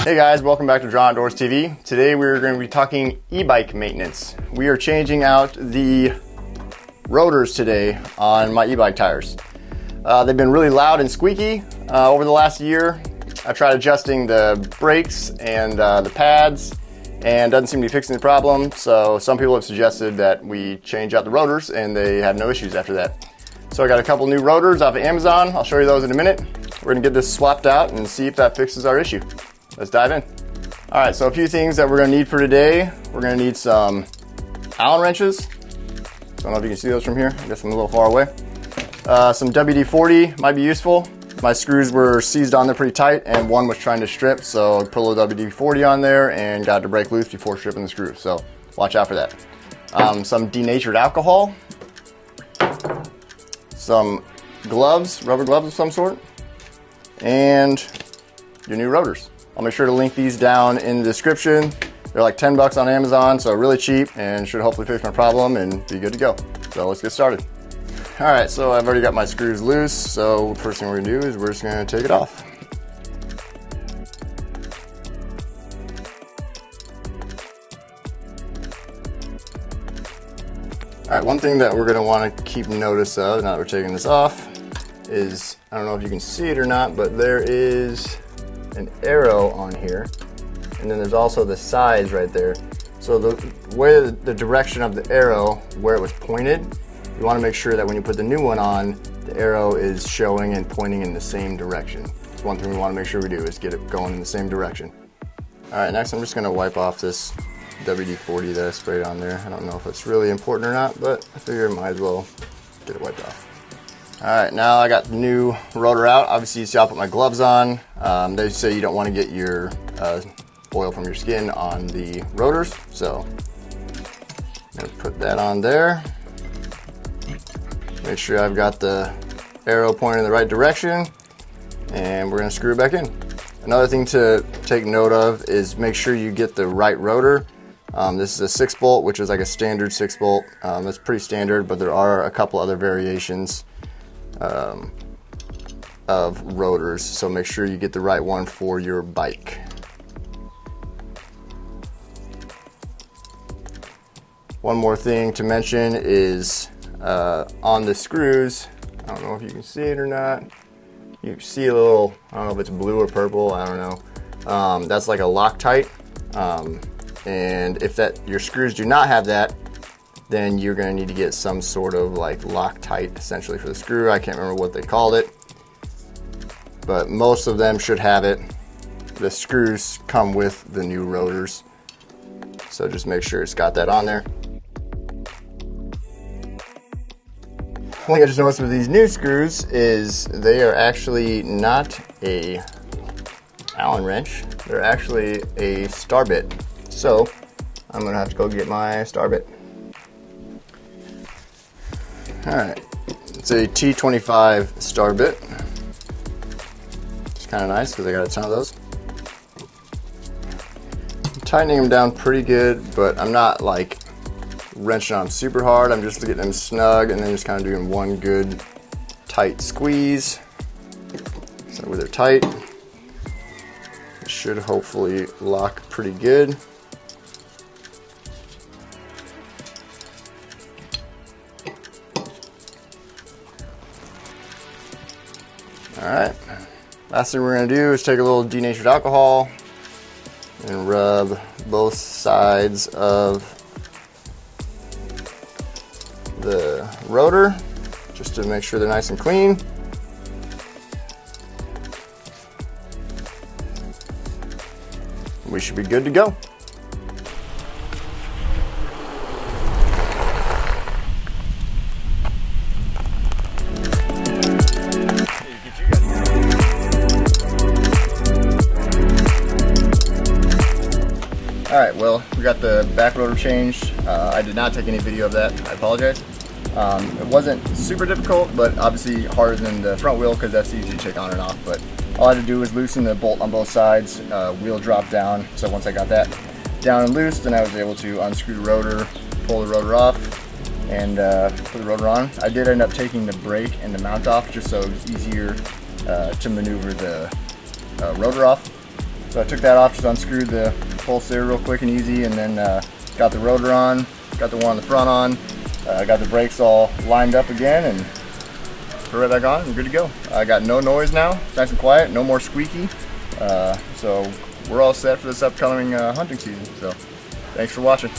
Hey guys, welcome back to Draw Outdoors TV. Today we're going to be talking e-bike maintenance. We are changing out the rotors today on my e-bike tires. They've been really loud and squeaky over the last year. I tried adjusting the brakes and the pads and doesn't seem to be fixing the problem. So some people have suggested that we change out the rotors and they have no issues after that. So I got a couple new rotors off of Amazon. I'll show you those in a minute. We're going to get this swapped out and see if that fixes our issue. Let's dive in. All right, so a few things that we're gonna need for today. We're gonna need some Allen wrenches. Don't know if you can see those from here. I guess I'm a little far away. Some WD-40 might be useful. My screws were seized on there pretty tight and one was trying to strip, so I put a little WD-40 on there and got it to break loose before stripping the screw. So watch out for that. Some denatured alcohol. Some gloves, rubber gloves of some sort. And your new rotors. I'll make sure to link these down in the description. They're like 10 bucks on Amazon, so really cheap and should hopefully fix my problem and be good to go. So let's get started. All right, so I've already got my screws loose. So first thing we're gonna do is we're just gonna take it off. All right, one thing that we're gonna wanna keep notice of now that we're taking this off is, I don't know if you can see it or not, but there is an arrow on here, and then there's also the size right there. So the direction of the arrow, where it was pointed, you want to make sure that when you put the new one on, the arrow is showing and pointing in the same direction. That's one thing we want to make sure we do, is get it going in the same direction. All right, next I'm just going to wipe off this WD-40 that I sprayed on there. I don't know if it's really important or not, but I figure I might as well get it wiped off. All right, now I got the new rotor out. Obviously, you see I'll put my gloves on. They say you don't want to get your oil from your skin on the rotors, so I'm gonna put that on there. Make sure I've got the arrow pointing in the right direction, and we're gonna screw it back in. Another thing to take note of is make sure you get the right rotor. This is a 6-bolt, which is like a standard 6-bolt. That's pretty standard, but there are a couple other variations of rotors, so make sure you get the right one for your bike. One more thing to mention is on the screws, I don't know if you can see it or not, you see a little, I don't know if it's blue or purple, I don't know, that's like a Loctite, and if your screws do not have that, then you're going to need to get some sort of like Loctite essentially for the screw. I can't remember what they called it, but most of them should have it. The screws come with the new rotors, so just make sure it's got that on there. One thing I just noticed with these new screws is they are actually not a Allen wrench, they're actually a star bit. So I'm going to have to go get my star bit. Alright, it's a T25 star bit. It's kind of nice because I got a ton of those. I'm tightening them down pretty good, but I'm not like wrenching on them super hard. I'm just getting them snug and then just kind of doing one good tight squeeze. So where they're tight, it should hopefully lock pretty good. Alright, last thing we're going to do is take a little denatured alcohol and rub both sides of the rotor just to make sure they're nice and clean. We should be good to go. Alright, well, we got the back rotor changed. I did not take any video of that. I apologize. It wasn't super difficult, but obviously harder than the front wheel because that's easy to take on and off. But all I had to do was loosen the bolt on both sides. Wheel dropped down, so once I got that down and loose, then I was able to unscrew the rotor, pull the rotor off, and put the rotor on. I did end up taking the brake and the mount off just so it was easier to maneuver the rotor off. So I took that off, just unscrewed the pulse there real quick and easy, and then got the rotor on, got the one on the front on, got the brakes all lined up again, and put it right back on and good to go. I got no noise now, it's nice and quiet, no more squeaky. So we're all set for this upcoming hunting season. So thanks for watching.